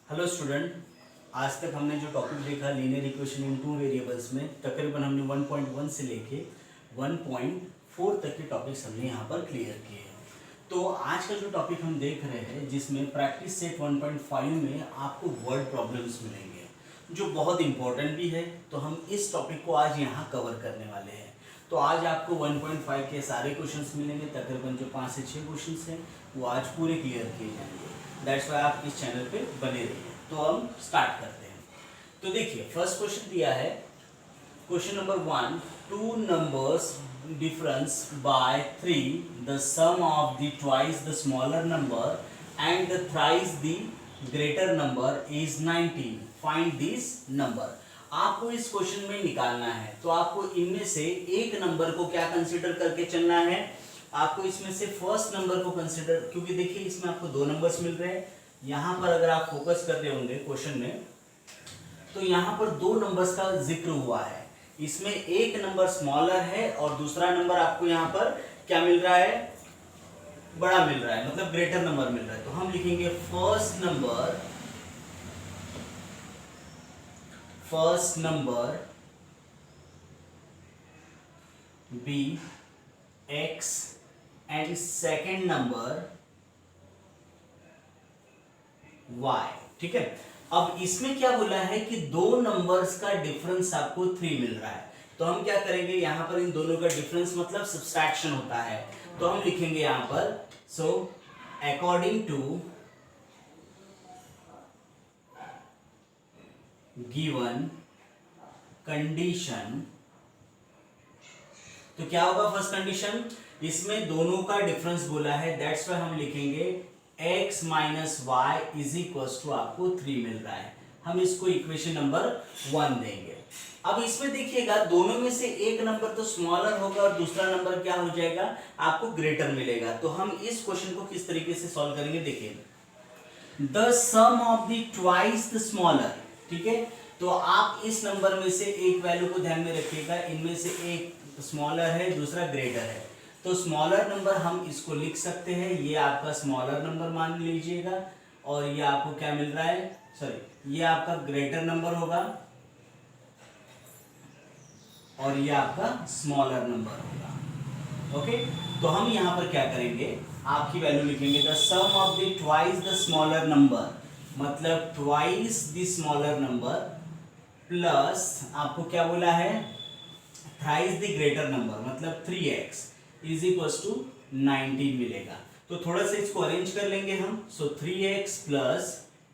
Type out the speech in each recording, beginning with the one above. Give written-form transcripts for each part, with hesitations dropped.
Hello student, आज तक हमने जो टॉपिक देखा linear equation in two variables में तकरीबन हमने 1.1 से लेके 1.4 तक के टॉपिक्स हमने यहाँ पर क्लियर किए हैं। तो आज का जो टॉपिक हम देख रहे हैं जिसमें प्रैक्टिस सेट 1.5 में आपको वर्ड प्रॉब्लम्स मिलेंगे जो बहुत इंपॉर्टेंट भी है। तो हम इस टॉपिक को आज यहाँ कवर करने वाले हैं। तो आज आपको 1.5 के सारे क्वेश्चंस मिलेंगे, तकरीबन जो 5 से 6 क्वेश्चंस हैं वो आज पूरे क्लियर किए जाएंगे। दैट्स वाई आप इस चैनल पे बने रहिए। तो हम स्टार्ट करते हैं। तो देखिए फर्स्ट क्वेश्चन दिया है, question number 1, two numbers difference by 3, the sum of the twice the smaller number and the thrice the greater number is 19, find this number. आपको इस क्वेश्चन में निकालना है तो आपको इनमें से एक नंबर को क्या कंसीडर करके चलना है। आपको इसमें से फर्स्ट नंबर को कंसीडर, क्योंकि देखिए इसमें आपको दो नंबर्स मिल रहे हैं। यहाँ पर अगर आप फोकस कर रहे होंगे क्वेश्चन में तो यहाँ पर दो नंबर्स का जिक्र हुआ है। इसमें एक नंबर स्मॉलर है और दूसरा नंबर आपको यहाँ पर क्या मिल रहा है, बड़ा मिल रहा है, मतलब ग्रेटर नंबर मिल रहा है। तो हम लिखेंगे first number be x and second number y। ठीक है, अब इसमें क्या बोला है कि दो नंबर्स का डिफरेंस आपको 3 मिल रहा है। तो हम क्या करेंगे, यहां पर इन दोनों का डिफरेंस मतलब सब्सट्रैक्शन होता है। तो हम लिखेंगे यहां पर so according to given condition. तो क्या होगा फर्स्ट कंडीशन, इसमें दोनों का डिफरेंस बोला है, दैट्स वाई हम लिखेंगे x minus Y is equal to आपको 3 मिल रहा है। हम इसको इक्वेशन नंबर 1 देंगे। अब इसमें देखिएगा दोनों में से एक नंबर तो स्मॉलर होगा और दूसरा नंबर क्या हो जाएगा, आपको ग्रेटर मिलेगा। तो हम इस क्वेश्चन को किस तरीके से सॉल्व करेंगे, देखिए the sum of the twice the smaller. ठीक है, तो आप इस नंबर में से एक वैल्यू को ध्यान में रखिएगा, इनमें से एक स्मॉलर है दूसरा ग्रेटर है। तो स्मॉलर नंबर हम इसको लिख सकते हैं, ये आपका स्मॉलर नंबर मान लीजिएगा और ये आपको क्या मिल रहा है, सॉरी ये आपका ग्रेटर नंबर होगा और ये आपका स्मॉलर नंबर होगा। ओके, तो हम यहां पर क्या करेंगे, आपकी वैल्यू लिखेंगे the sum of the twice the smaller number, मतलब twice the smaller number plus आपको क्या बोला है थ्राइस द ग्रेटर नंबर, मतलब 3x इज इक्वल टू 19 मिलेगा। तो थोड़ा सा इसको अरेंज कर लेंगे हम। So 3x plus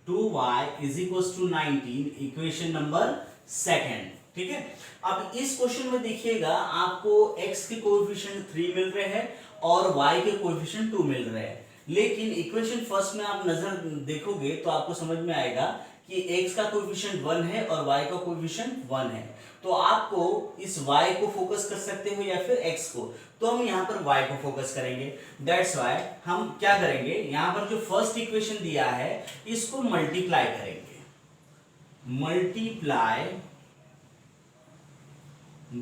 2y is equal to 19, equation number second. ठीक है, अब इस क्वेश्चन में देखिएगा आपको x के कोएफिशिएंट 3 मिल रहे हैं और y के कोएफिशिएंट 2 मिल रहे हैं। लेकिन इक्वेशन फर्स्ट में आप नजर देखोगे तो आपको समझ में आएगा कि x का कोएफिशिएंट 1 है और y का कोएफिशिएंट 1 है। तो आपको इस y को फोकस कर सकते हो या फिर x को, तो हम यहाँ पर y को फोकस करेंगे। दैट्स वाई हम क्या करेंगे, यहाँ पर जो फर्स्ट इक्वेशन दिया है इसको मल्टीप्लाई करेंगे, मल्टीप्लाई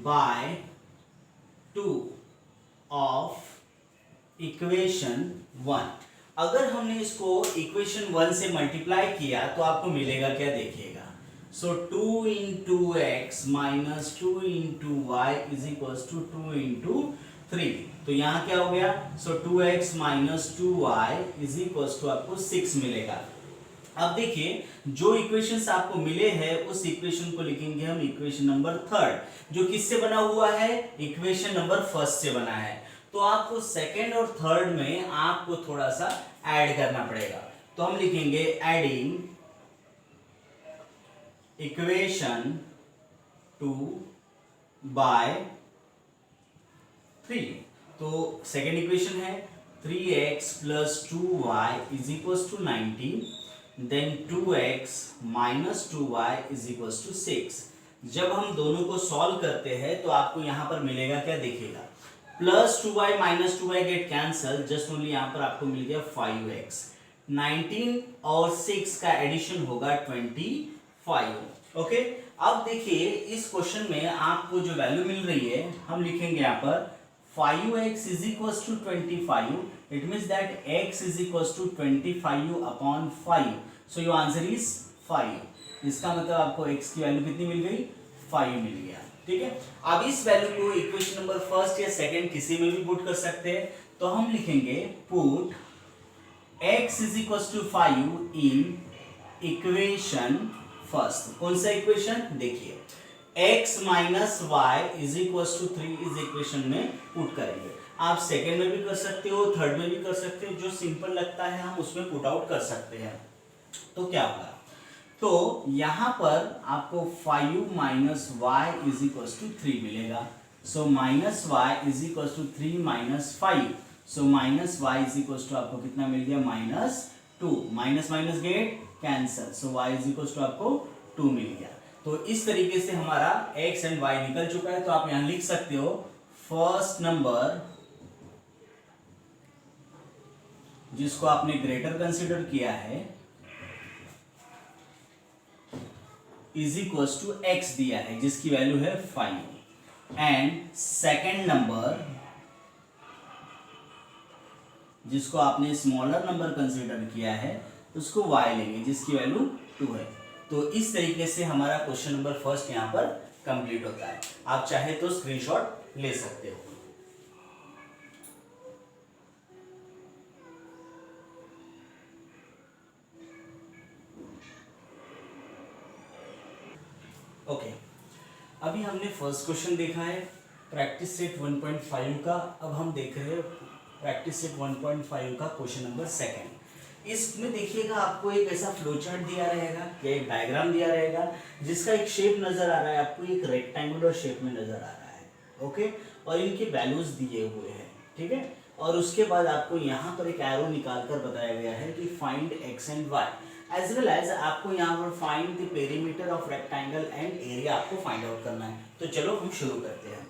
बाय 2 ऑफ इक्वेशन 1। अगर हमने इसको इक्वेशन 1 से मल्टीप्लाई किया तो आपको मिलेगा क्या, देखिएगा so 2 into x minus 2 into y is equal to 2 into 3। तो यहाँ क्या हो गया, so 2x minus 2y is equal to आपको 6 मिलेगा। अब देखिए जो इक्वेशंस आपको मिले हैं उस इक्वेशन को लिखेंगे हम इक्वेशन नंबर थर्ड, जो किससे बना हुआ है, इक्वेशन नंबर फर्स्ट से बना है। तो आपको सेकेंड और थर्ड में आपको थोड़ा सा ऐड करना पड़ेगा। तो हम लिखेंगे एडिंग इक्वेशन 2 बाय 3। तो सेकेंड इक्वेशन है 3x plus 2y is equal to 19, then 2x minus 2y is equal to 6। जब हम दोनों को सॉल्व करते हैं तो आपको यहाँ पर मिलेगा क्या, देखिएगा plus 2y minus 2y get cancel, just only यहाँ पर आपको मिल गया 5x। 19 और 6 का एडिशन होगा 25। ओके, अब देखिए इस क्वेश्चन में आपको जो वैल्यू मिल रही है हम लिखेंगे यहाँ पर 5x is equals to 25. It means that x is equals to 25 upon 5. So your answer is 5। इसका मतलब आपको x की वैल्यू कितनी मिल गई, 5 मिल गया। ठीक है, अब इस वैल्यू को इक्वेशन नंबर फर्स्ट या सेकंड किसी में भी पुट कर सकते हैं। तो हम लिखेंगे put x is equal to 5 in equation first. कौन सा इक्वेशन, देखिए x minus Y is equal to 3 इस इक्वेशन में पुट करेंगे। आप सेकंड में भी कर सकते हो, थर्ड में भी कर सकते हो, जो सिंपल लगता है हम उसमें पुट आउट कर सकते हैं। तो क्या होगा, तो यहां पर आपको 5 minus Y is equal to 3 मिलेगा। So minus Y is equal to 3 minus 5, so minus Y is equal to आपको कितना मिल गया, -2। Minus minus get cancel, so Y is equal to आपको 2 मिल गया। तो इस तरीके से हमारा x एंड y निकल चुका है। तो आप यहां लिख सकते हो फर्स्ट नंबर जिसको आपने ग्रेटर कंसीडर किया है इज इक्वल टू x दिया है जिसकी वैल्यू है 5, एंड सेकेंड नंबर जिसको आपने स्मॉलर नंबर कंसीडर किया है उसको y लेंगे जिसकी वैल्यू 2 है। तो इस तरीके से हमारा क्वेश्चन नंबर फर्स्ट यहां पर कंप्लीट होता है। आप चाहे तो स्क्रीनशॉट ले सकते हो। ओके, अभी हमने फर्स्ट क्वेश्चन देखा है प्रैक्टिस सेट 1.5 का। अब हम देख रहे हैं प्रैक्टिस सेट 1.5 का क्वेश्चन नंबर सेकंड। इसमें देखिएगा आपको एक ऐसा फ्लो चार्ट दिया रहेगा या एक डायग्राम दिया रहेगा जिसका एक शेप नजर आ रहा है, आपको एक रेक्टेंगुलर शेप में नजर आ रहा है। ओके, और इनके वैल्यूज दिए हुए हैं। ठीक है, और उसके बाद आपको यहाँ पर एक एरो निकाल कर बताया गया है कि find x and y, as well as आपको यहाँ पर find the perimeter of rectangle and area आपको फाइंड आउट करना है। तो चलो हम शुरू करते हैं।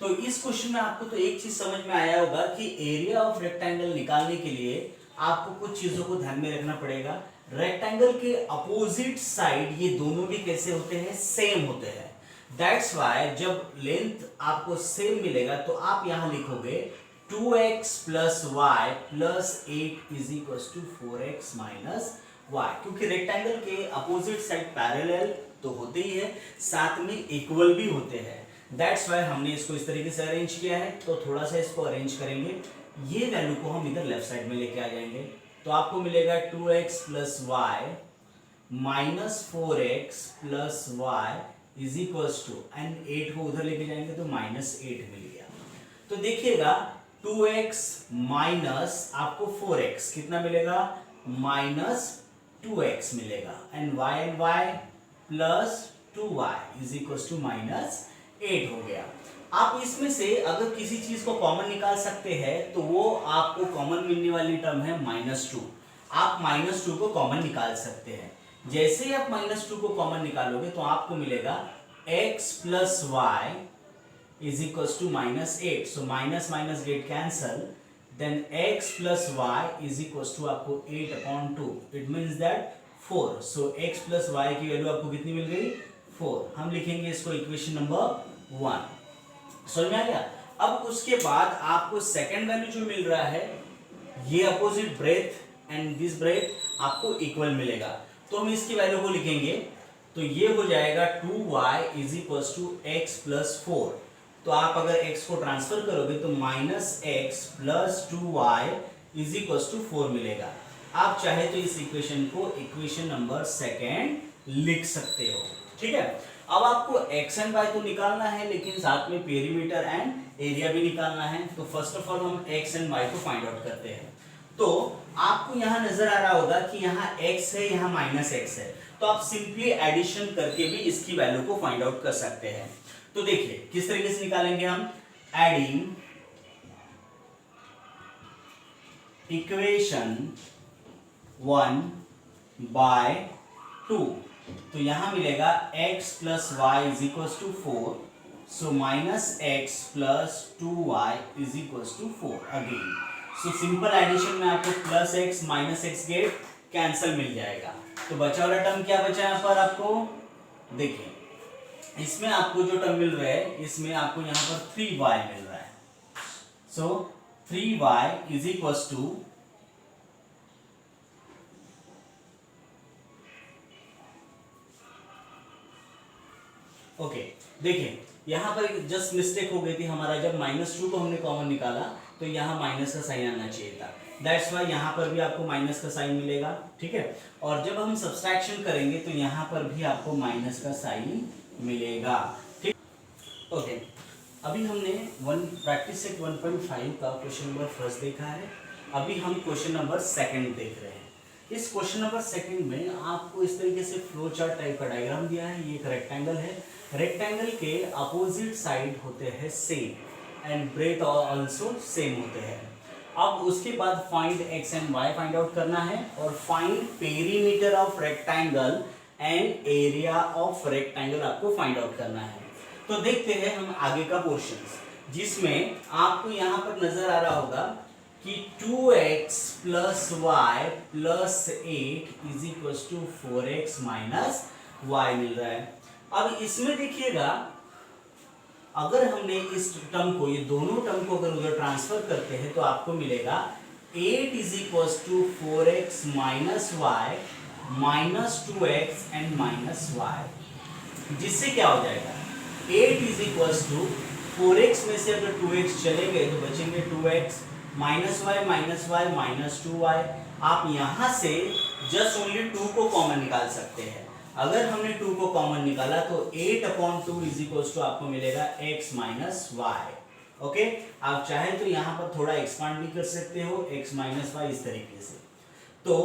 तो इस क्वेश्चन में आपको तो एक चीज समझ में आया होगा कि एरिया ऑफ रेक्टेंगल निकालने के लिए आपको कुछ चीजों को ध्यान में रखना पड़ेगा। रेक्टेंगल के अपोजिट साइड ये दोनों भी कैसे होते हैं, सेम होते हैं। दैट्स वाई जब लेंथ आपको सेम मिलेगा तो आप यहां लिखोगे 2x plus Y plus 8 is equal to 4x minus y, क्योंकि रेक्टेंगल के अपोजिट साइड पैरेलल तो होते ही है, साथ में इक्वल भी होते हैं। दैट्स वाई हमने इसको इस तरीके से अरेंज किया है। तो थोड़ा सा इसको अरेंज करेंगे, ये वैल्यू को हम इधर लेफ्ट साइड में लेके आ जाएंगे। तो आपको मिलेगा 2x plus y minus 4x plus y is equal to, and 8 को उधर लेके जाएंगे तो -8 मिल गया। तो देखिएगा 2x माइनस आपको 4x कितना मिलेगा, -2x मिलेगा, and y plus 2y is equal to -8 हो गया। आप इसमें से अगर किसी चीज को कॉमन निकाल सकते हैं तो वो आपको कॉमन मिलने वाली टर्म है -2। आप -2 को कॉमन निकाल सकते हैं। जैसे ही आप -2 को कॉमन निकालोगे तो आपको मिलेगा x plus y is equal to -8, so minus minus get cancel, then x plus y is equal to आपको 8/2, it means that 4। So x plus y की वैल्यू आपको कितनी मिल गई, 4। हम लिखेंगे इसको इक्वेशन नंबर 1। समझ में आ गया। अब उसके बाद आपको सेकंड वैल्यू जो मिल रहा है, ये opposite breadth and this breadth आपको इक्वल मिलेगा। तो हम इसकी वैल्यू को लिखेंगे, तो ये हो जाएगा 2y is equal to x plus 4। तो आप अगर x को ट्रांसफर करोगे तो -x plus 2y is equal to 4 मिलेगा। आप चाहे तो इस इक्वेशन को इक्वेशन नंबर सेकेंड लिख सकते हो। ठीक है, अब आपको x एंड y तो निकालना है, लेकिन साथ में पेरीमीटर एंड एरिया भी निकालना है। तो फर्स्ट ऑफ ऑल हम x एंड y को फाइंड आउट करते हैं। तो आपको यहां नजर आ रहा होगा कि यहां x है, यहां -x है, तो आप सिंपली एडिशन करके भी इसकी वैल्यू को फाइंड आउट कर सकते हैं। तो देखिए किस तरीके से निकालेंगे हम, एडिंग इक्वेशन 1 बाय 2, तो यहां मिलेगा x plus y is equal to 4, so -x plus 2y is equal to 4 again. So simple addition में आपको +x -x गेट कैंसल मिल जाएगा। तो बचा वाला टर्म क्या बचा यहाँ पर आपको, देखिए इसमें आपको जो टर्म मिल रहा है, इसमें आपको यहाँ पर 3y मिल रहा है। So 3y is equal to okay देखिए यहाँ पर जस्ट मिस्टेक हो गई थी हमारा, जब -2 को हमने कॉमन निकाला तो यहाँ माइनस का साइन आना चाहिए था, दैट्स वाई यहाँ पर भी आपको माइनस का साइन मिलेगा, ठीक है। और जब हम सब्सट्रैक्शन करेंगे तो यहाँ पर भी आपको माइनस का साइन मिलेगा, ठीक। ओके अभी हमने प्रैक्टिस सेट 1.5 का क्वेश्चन नंबर फर्स्ट देखा है, अभी हम क्वेश्चन नंबर सेकंड देख रहे हैं। इस क्वेश्चन नंबर सेकंड में आपको इस तरीके से फ्लो चार्ट टाइप का डायग्राम दिया है। ये एक रेक्टेंगल है, रेक्टेंगल के अपोजिट साइड होते हैं same and breadth also same होते हैं। अब उसके बाद find x and y find out करना है और find perimeter of rectangle and area of rectangle आपको फाइंड आउट करना है। तो देखते हैं हम आगे का पोर्शन, जिसमें आपको यहाँ पर नजर आ रहा होगा कि 2x plus Y plus 8 is equal to 4x minus Y मिल रहा है। अब इसमें देखिएगा, अगर हमने इस टर्म को, ये दोनों टर्म को अगर उधर ट्रांसफर करते हैं तो आपको मिलेगा 8 is equal to 4x minus y minus 2x and minus y, जिससे क्या हो जाएगा 8 इज इक्वल टू 4x में से अगर 2x चले गए तो बचेंगे 2x minus y minus 2y। आप यहां से जस्ट ओनली 2 को कॉमन निकाल सकते हैं। अगर हमने 2 को कॉमन निकाला तो 8/2 इज इक्वल टू आपको मिलेगा x माइनस वाई। ओके, आप चाहे तो यहां पर थोड़ा एक्सपांड भी कर सकते हो, x माइनस वाई इस तरीके से। तो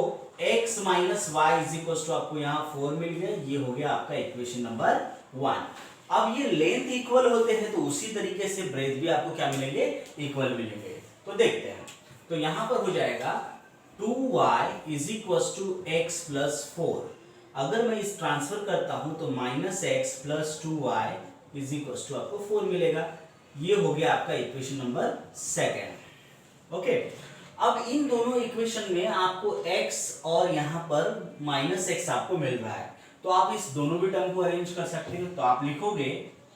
x minus Y is equal to आपको यहाँ 4 मिल गया, ये हो गया आपका इक्वेशन नंबर 1। अब ये लेंथ इक्वल होते हैं तो उसी तरीके से ब्रेथ भी आपको क्या मिलेंगे, इक्वल मिलेंगे। तो देखते हैं, तो यहां पर हो जाएगा 2y is equal to x plus 4। अगर मैं इस ट्रांसफर करता हूं तो minus x plus 2y is equal to आपको 4 मिलेगा। ये हो गया आपका इक्वेशन नंबर सेकेंड। ओके, अब इन दोनों इक्वेशन में आपको x और यहां पर माइनस एक्स आपको मिल रहा है, तो आप इस दोनों भी टर्म को अरेंज कर सकते हो। तो आप लिखोगे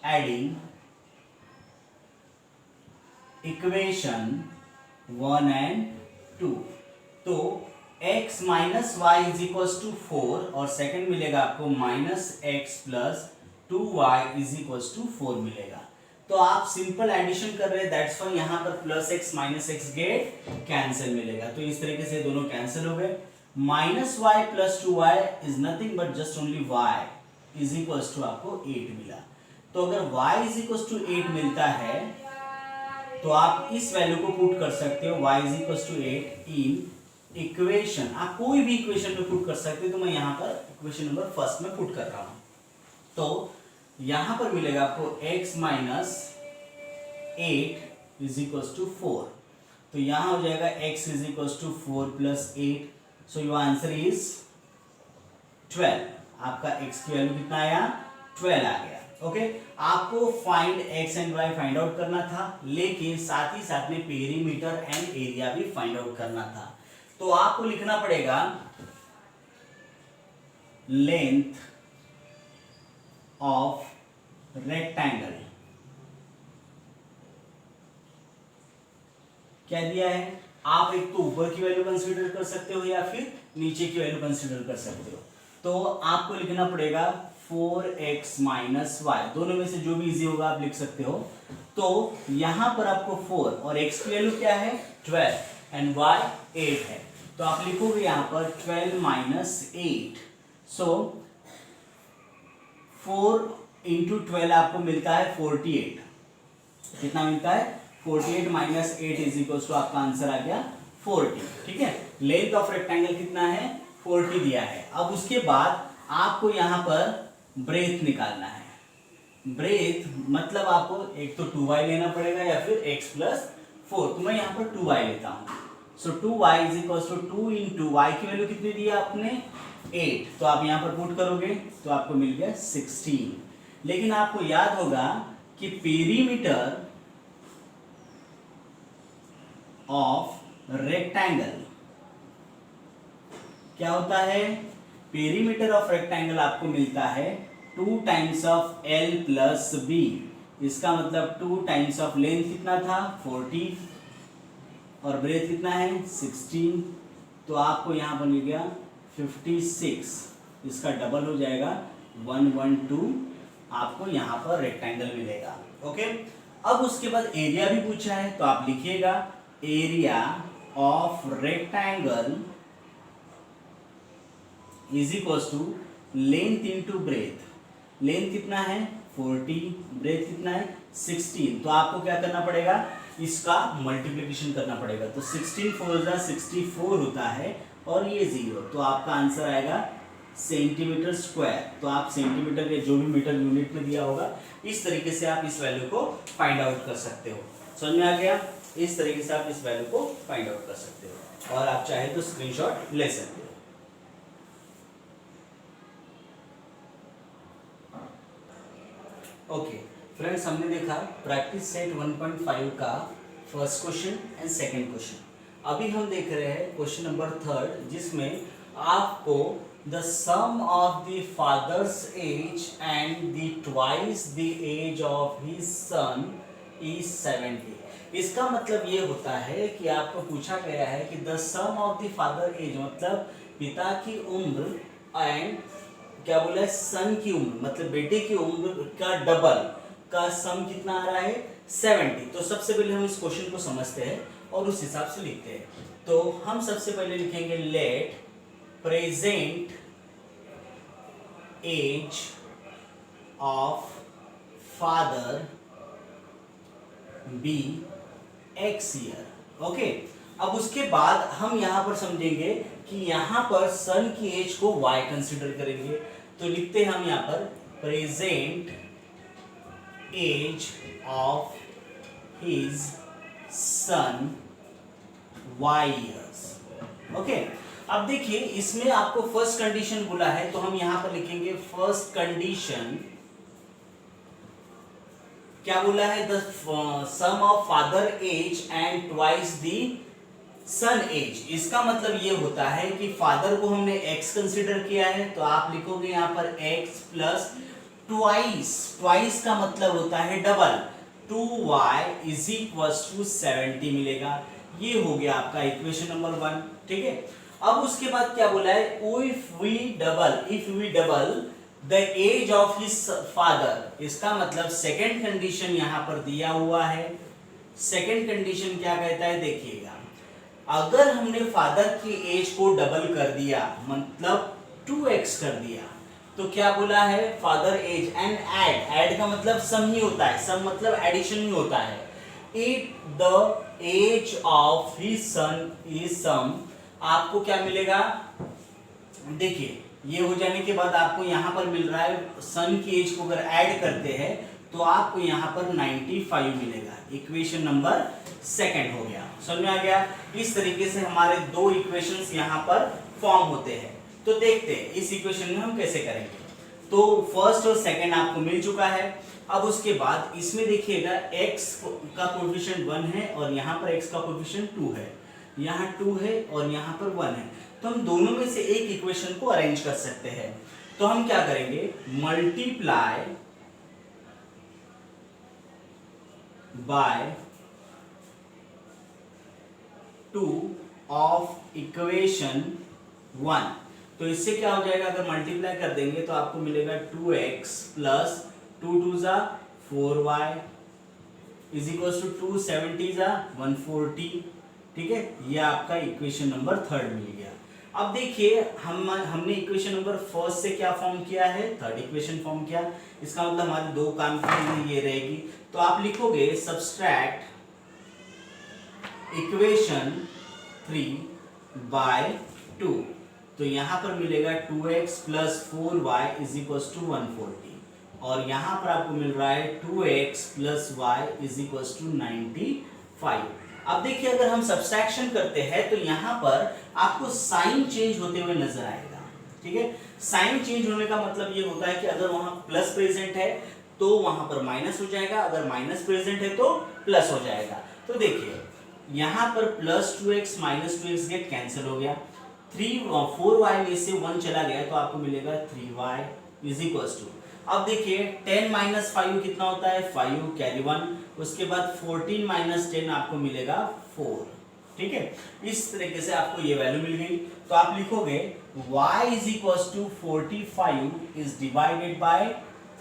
एडिंग इक्वेशन 1 एंड 2, तो x minus Y is equal to 4 और सेकंड मिलेगा आपको minus x plus 2y is equal to 4 मिलेगा। तो आप सिंपल एडिशन कर रहे हैं, दैट्स वाई यहाँ पर plus x minus x get cancel मिलेगा। तो इस तरीके से दोनों कैंसिल हो गए। Minus y plus 2y is nothing but just only y is equal to आपको 8 मिला। तो अगर y इज इक्वल टू 8 मिलता है तो आप इस वैल्यू को पुट कर सकते हो, y is equal to 8 in equation, आप कोई भी इक्वेशन में पुट कर सकते हो। तो मैं यहाँ पर इक्वेशन नंबर फर्स्ट में पुट कर रहा हूँ। तो यहाँ पर मिलेगा आपको x minus 8 is equal to 4। तो यहाँ हो जाएगा x is equal to 4 plus 8, so your answer is 12। आपका x की वैल्यू कितना आया, 12 आ गया। ओके, आपको find x and y find out करना था, लेकिन साथ ही साथ में पेरीमीटर एंड एरिया भी फाइंड आउट करना था। तो आपको लिखना पड़ेगा लेंथ ऑफ रेक्टेंगल, क्या दिया है, आप एक तो ऊपर की वैल्यू कंसीडर कर सकते हो या फिर नीचे की वैल्यू कंसीडर कर सकते हो। तो आपको लिखना पड़ेगा 4x माइनस वाई, दोनों में से जो भी इजी होगा आप लिख सकते हो। तो यहां पर आपको 4 और x की वैल्यू क्या है 12 एंड y 8 है, तो आप लिखोगे यहां पर 12 माइनस 8। सो 4 इंटू 12 आपको मिलता है 48। कितना मिलता है 48 माइनस 8 इज इक्वल टू आपका आंसर आ गया 40। ठीक है, लेंथ ऑफ रेक्टेंगल कितना है 40 दिया है। अब उसके बाद आपको यहां पर ब्रेथ निकालना है। ब्रेथ मतलब आपको एक तो 2y लेना पड़ेगा या फिर x प्लस 4, तो मैं यहाँ पर 2y लेता हूँ। So 2y is equal to 2 into y की वैल्यू कितनी दी है आपने 8, तो आप यहाँ पर पुट करोगे तो आपको मिल गया 16। लेकिन आपको याद होगा कि पेरीमीटर ऑफ रेक्टेंगल क्या होता है, पेरीमीटर ऑफ रेक्टेंगल आपको मिलता है 2 times of L plus B। इसका मतलब 2 टाइम्स ऑफ लेंथ कितना था 40 और ब्रेथ कितना है 16, तो आपको यहाँ पर मिल गया 56। इसका डबल हो जाएगा 112 आपको यहाँ पर रेक्टेंगल मिलेगा। ओके, अब उसके बाद एरिया भी पूछा है, तो आप लिखिएगा area of rectangle is equal to length into breadth. Length कितना है 40, ब्रेथ कितना है 16। तो आपको क्या करना पड़ेगा, इसका मल्टीप्लिकेशन करना पड़ेगा। तो 16 4 64 होता है और ये 0, तो आपका आंसर आएगा सेंटीमीटर स्क्वायर। तो आप सेंटीमीटर के जो भी मीटर यूनिट में दिया होगा, इस तरीके से आप इस वैल्यू को फाइंड आउट कर सकते हो। समझ में आ गया? इस तरीके से आप इस वैल्यू को फाइंड आउट कर सकते हो और आप चाहे तो स्क्रीनशॉट ले सकते हो। ओके फ्रेंड्स, हमने देखा प्रैक्टिस सेट 1.5 का first question and second question. अभी हम देख रहे हैं क्वेश्चन नंबर 3, जिसमें आपको the sum of the father's age and the twice the age of his son is 70। इसका मतलब ये होता है कि आपको पूछा गया है कि the sum of the father age मतलब पिता की उम्र एंड क्या बोला है सन की उम्र मतलब बेटे की उम्र का डबल का सम कितना आ रहा है 70। तो सबसे पहले हम इस क्वेश्चन को समझते हैं और उस हिसाब से लिखते हैं। तो हम सबसे पहले लिखेंगे let present age of father be x year. Okay, अब उसके बाद हम यहां पर समझेंगे कि यहां पर सन की एज को y कंसीडर करेंगे। तो लिखते हैं हम यहां पर present age of his son y years. Okay, अब देखिए इसमें आपको फर्स्ट कंडीशन बोला है, तो हम यहां पर लिखेंगे फर्स्ट कंडीशन क्या बोला है the sum of father age and twice the son age. इसका मतलब ये होता है कि फादर को हमने x कंसीडर किया है, तो आप लिखोगे यहां पर x प्लस ट्वाइस। ट्वाइस का मतलब होता है double, 2y is equal to 70 मिलेगा। ये हो गया आपका इक्वेशन नंबर 1। ठीक है, अब उसके बाद क्या बोला है if we double the age of his father. इसका मतलब सेकेंड कंडीशन यहां पर दिया हुआ है। सेकेंड कंडीशन क्या कहता है देखिएगा, अगर हमने फादर की एज को डबल कर दिया मतलब 2x कर दिया, तो क्या बोला है फादर एज एंड ऐड का मतलब सम ही होता है, सम मतलब एडिशन ही होता है। If the age of his son is sum, आपको क्या मिलेगा देखिए, ये हो जाने के बाद आपको यहां पर मिल रहा है सन की एज को अगर ऐड करते हैं तो आपको यहां पर 95 मिलेगा। इक्वेशन नंबर सेकंड हो गया। समझ में आ गया? इस तरीके से हमारे दो इक्वेशंस यहां पर फॉर्म होते हैं। तो देखते हैं इस इक्वेशन में हम कैसे करेंगे। तो फर्स्ट और सेकंड आपको मिल चुका है। अब उसके बाद इसमें देखिएगा x का कोएफिशिएंट 1 है और यहाँ पर x का कोएफिशिएंट 2 है, यहाँ 2 है और यहाँ पर 1 है। तो हम दोनों में से एक इक्वेशन को अरेंज कर सकते हैं। तो हम क्या करेंगे, मल्टीप्लाई बाय 2 ऑफ इक्वेशन 1। तो इससे क्या हो जाएगा, अगर मल्टीप्लाई कर देंगे तो आपको मिलेगा 2x प्लस 2 2 जा 4y इज इक्वल टू 2 70 जा 140। ठीक है, ये आपका इक्वेशन नंबर 3 मिल गया। अब देखिए हमने इक्वेशन नंबर फर्स्ट से क्या फॉर्म किया है, थर्ड इक्वेशन फॉर्म किया। इसका मतलब हमारे दो काम की ये रहेगी। तो आप लिखोगे सब्सट्रैक्ट इक्वेशन 3 बाय 2। तो यहां पर मिलेगा 2x plus 4y is equal to 140 और यहां पर आपको मिल रहा है 2x plus y is equal to 95। अब देखिए अगर हम सब्सट्रैक्शन करते हैं तो यहां पर आपको साइन चेंज होते हुए नजर आएगा। ठीक है, साइन चेंज होने का मतलब ये होता है कि अगर वहां प्लस प्रेजेंट है तो वहां पर माइनस हो जाएगा, अगर माइनस प्रेजेंट है तो प्लस हो जाएगा। तो देखिए यहां पर plus 2x minus 2x get cancel हो गया, 4y में से 1 चला गया तो आपको मिलेगा 3y इज इक्वल टू। अब देखिए 10 माइनस 5 कितना होता है 5 कैरी 1, उसके बाद 14 माइनस 10 आपको मिलेगा 4। ठीक है, इस तरीके से आपको ये वैल्यू मिल गई। तो आप लिखोगे y is equal to 45 is divided by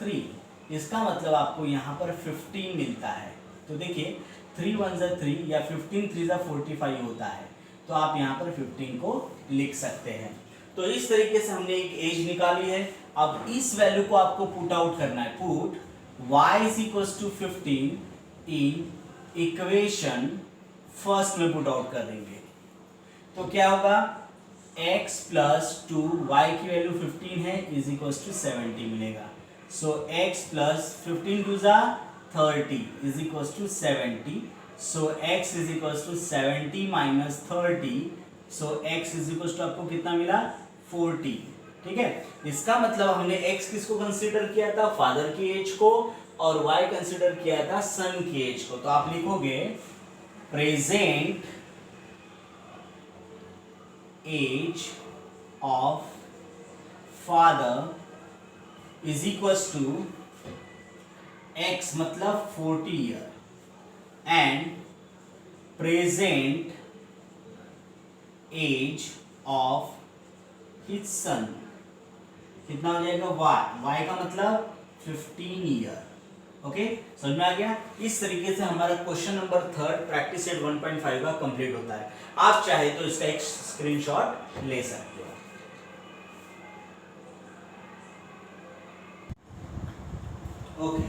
3। इसका मतलब आपको यहाँ पर 15 मिलता है। तो देखिए 3 1 जा 3 या 15 3 जा 45 होता है, तो आप यहाँ पर 15 को लिख सकते हैं। तो इस तरीके से हमने एक एज निकाली है। अब इस वैल्यू को आपको पुट आउट करना है। Put y is equal to 15 in equation first में पुट आउट कर देंगे, तो क्या होगा x प्लस 2, y की वैल्यू 15 है, इज इक्वल टू 70 मिलेगा। सो x प्लस 15 टू जा 30 is equal to 70। So x is equal to 70 minus 30। So x is equal to आपको कितना मिला 40। ठीक है, इसका मतलब हमने x किसको कंसीडर किया था, फादर की एज को, और y कंसीडर किया था सन की एज को। तो आप लिखोगे present age of father is equal to x मतलब 40 year and present age of his son कितना हो जाएगा y का मतलब 15 ईयर। ओके, समझ में आ गया। इस तरीके से हमारा क्वेश्चन नंबर 3 प्रैक्टिस सेट 1.5 का कंप्लीट होता है। आप चाहे तो इसका एक स्क्रीनशॉट ले सकते हो। ओके,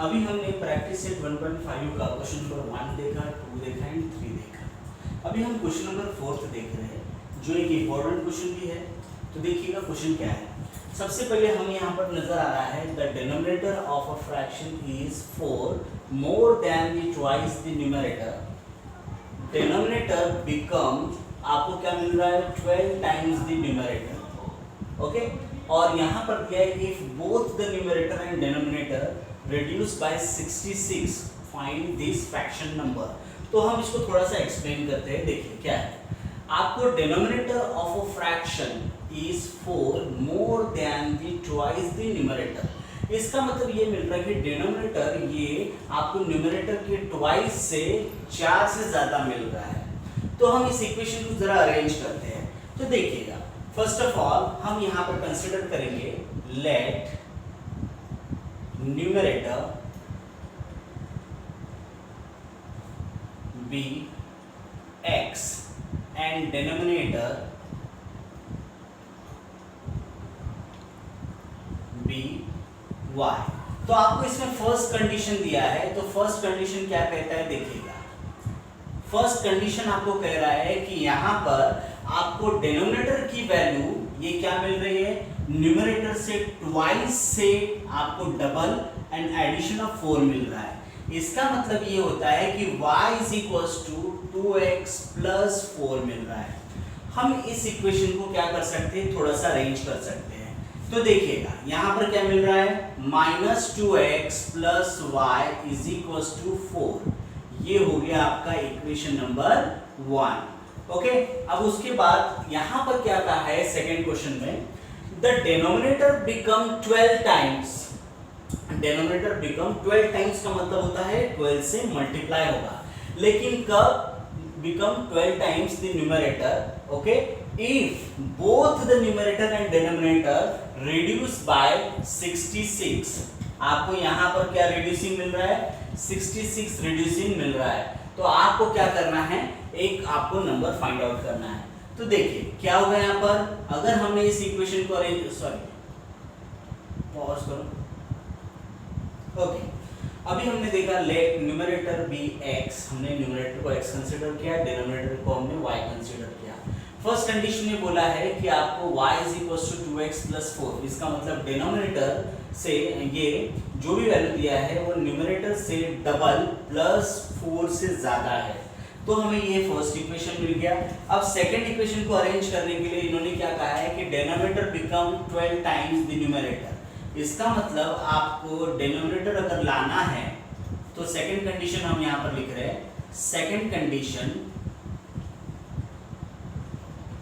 अभी हमने प्रैक्टिस सेट 1.5 का क्वेश्चन नंबर 1 देखा, 2 देखा एंड 3 देखा। अभी हम क्वेश्चन नंबर 4 देख रहे हैं, जो एक इंपॉर्टेंट क्वेश्चन भी है। तो देखिएगा क्वेश्चन क्या है। सबसे पहले हम यहाँ पर नजर आ रहा है the denominator of a fraction is 4 more than the twice the numerator. Denominator become आपको क्या मिल रहा है 12 टाइम्स द न्यूमरेटर। ओके, और यहाँ पर क्या है if both the numerator and denominator reduced by 66 find this fraction number। तो हम इसको थोड़ा सा एक्सप्लेन करते हैं। देखिए क्या है, आपको denominator of a fraction is 4 more than the twice the numerator. इसका मतलब ये मिल रहा है कि डिनोमिनेटर ये आपको न्यूमरेटर के ट्वाइस से 4 से ज्यादा मिल रहा है। तो हम इस इक्वेशन को जरा अरेंज करते हैं। तो देखिएगा फर्स्ट ऑफ ऑल हम यहाँ पर कंसिडर करेंगे late numerator be x and denominator be y। तो आपको इसमें फर्स्ट कंडीशन दिया है, तो फर्स्ट कंडीशन क्या कहता है देखिएगा। फर्स्ट कंडीशन आपको कह रहा है कि यहां पर आपको डिनोमिनेटर की वैल्यू ये क्या मिल रही है, न्यूमरेटर से ट्वाइस से आपको डबल एंड एडिशन ऑफ 4 मिल रहा है। इसका मतलब ये होता है कि y is equal to 2x plus 4 मिल रहा है। हम इस इक्वेशन को क्या कर सकते हैं, थोड़ा सा अरेंज कर सकते हैं। तो देखिएगा यहाँ पर क्या मिल रहा है minus 2x plus y is equal to 4। ये हो गया आपका इक्वेशन नंबर 1। ओके, अब उसके बाद यहाँ पर क्या कहा है सेकेंड क्वेश्चन में, the denominator become 12 times। denominator become 12 times का मतलब होता है 12 से मल्टीप्लाई होगा, लेकिन कब become 12 times the numerator। okay, if both the numerator and denominator reduce by 66। आपको यहाँ पर क्या रिड्यूसिंग मिल रहा है 66 रिड्यूसिंग मिल रहा है। तो आपको क्या करना है, एक आपको नंबर फाइंड आउट करना है। तो देखिए क्या होगा यहाँ पर, अगर हमने इस इक्वेशन को अरेंज पॉज करो। ओके, अभी हमने देखा लेट न्यूमरेटर बी x, हमने न्यूमरेटर को x कंसीडर किया, डिनोमिनेटर को हमने y कंसीडर किया। फर्स्ट कंडीशन में बोला है कि आपको y is equal to 2x plus 4। इसका मतलब डिनोमिनेटर से ये जो भी वैल्यू दिया है वो न्यूमरेटर से डबल प्लस 4 से ज्यादा है। तो हमें ये फर्स्ट इक्वेशन मिल गया। अब सेकंड इक्वेशन को अरेंज करने के लिए इन्होंने क्या कहा है कि denominator become 12 times the numerator. इसका मतलब आपको डिनोमिनेटर अगर लाना है तो सेकंड कंडीशन हम यहाँ पर लिख रहे हैं। सेकंड कंडीशन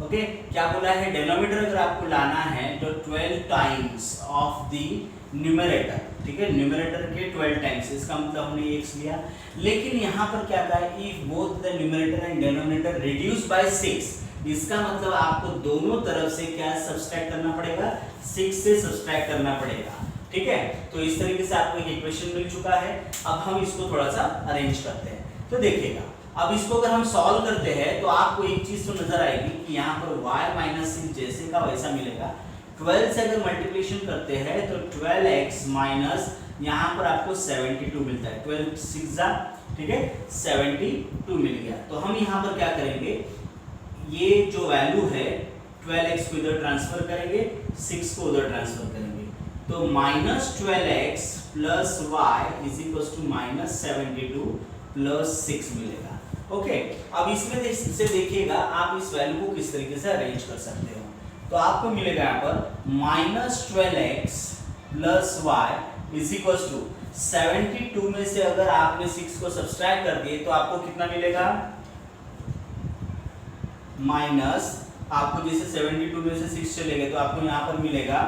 ओके, क्या बोला है, डिनोमिनेटर अगर आपको लाना है तो 12 टाइम्स ऑफ द न्यूमरेटर। ठीक है, न्यूमरेटर के 12 टाइम्स, इसका मतलब हमने x लिया। लेकिन यहाँ पर क्या कहा है, if both the numerator and denominator reduce by 6। इसका मतलब आपको दोनों तरफ से क्या सब्सट्रैक्ट करना पड़ेगा, 6 से सब्सट्रैक्ट करना पड़ेगा। ठीक है, तो इस तरीके से आपको एक इक्वेशन मिल चुका है। अब हम इसको थोड़ा सा अरेंज करते हैं। तो देखिएगा, अब इसको अगर हम सॉल्व करते हैं तो आपको एक चीज तो नजर आएगी कि यहाँ पर y माइनस 6 जैसे का वैसा मिलेगा। 12 से अगर मल्टीप्लिकेशन करते हैं तो 12x माइनस यहाँ पर आपको 72 मिलता है। 12 6 जा, ठीक है, 72 मिल गया। तो हम यहाँ पर क्या करेंगे, ये जो वैल्यू है 12x को इधर ट्रांसफर करेंगे, 6 को उधर ट्रांसफर करेंगे, तो minus 12x plus y is equal to minus 72 plus 6 मिलेगा। ओके, अब इसमें से देखिएगा आप इस वैल्यू को किस तरीके से अरेंज कर सकते हो। तो आपको मिलेगा यहाँ पर minus 12x plus y is equal to 72 में से अगर आपने 6 को सब्सट्रैक्ट कर दिए तो आपको कितना मिलेगा, माइनस, आपको जैसे 72 में से 6 चलेगा तो आपको यहाँ पर मिलेगा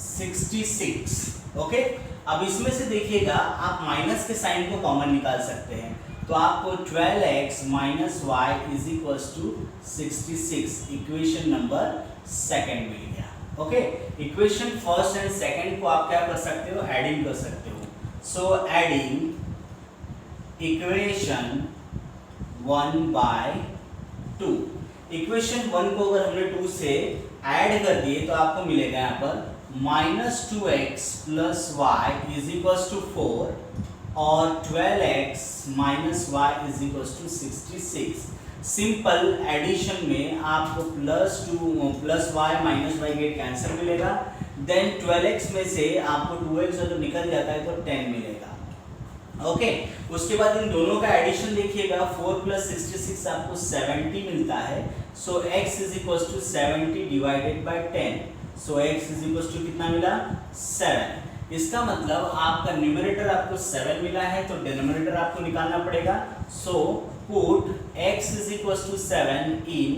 66। ओके, अब इसमें से देखिएगा आप माइनस के साइन को कॉमन निकाल सकते हैं, तो आपको 12x minus Y is equal to 66 equation number second मिल गया। Okay, equation first and second को आप क्या कर सकते हो, एडिंग कर सकते हो। सो एडिंग इक्वेशन 1/2, इक्वेशन 1 को अगर हमने 2 से ऐड कर दिए तो आपको मिलेगा यहाँ पर minus 2x plus y is equal to 4 और 12x minus Y is equal to 66। Simple addition में आपको plus y minus y get cancel मिलेगा, देन 12x में से आपको 2x अगर निकल जाता है तो 10 मिलेगा। ओके, उसके बाद इन दोनों का एडिशन देखिएगा, 4 प्लस 66 आपको 70 मिलता है। So x is equal to 70 divided by 10, so x is equal to कितना मिला, 7। इसका मतलब आपका न्यूमरेटर आपको 7 मिला है तो डिनोमिनेटर आपको निकालना पड़ेगा। So put x is equal to 7 in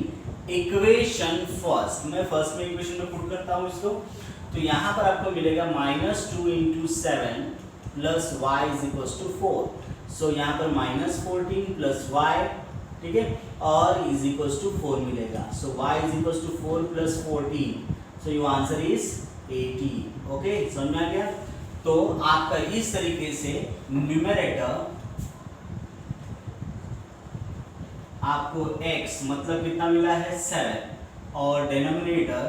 equation first, मैं फर्स्ट में इक्वेशन में पुट करता हूँ इसको, तो यहाँ पर आपको मिलेगा minus 2 into 7 plus y is equal to 4। So यहाँ पर माइनस 14 प्लस वाई, ठीक है, और इज इक्वल टू 4 मिलेगा। So Y is equal to 4 plus 14, so your answer is 18। Okay, समझ में आ गया। तो आपका इस तरीके से न्यूमरेटर आपको x मतलब कितना मिला है 7 और डिनोमिनेटर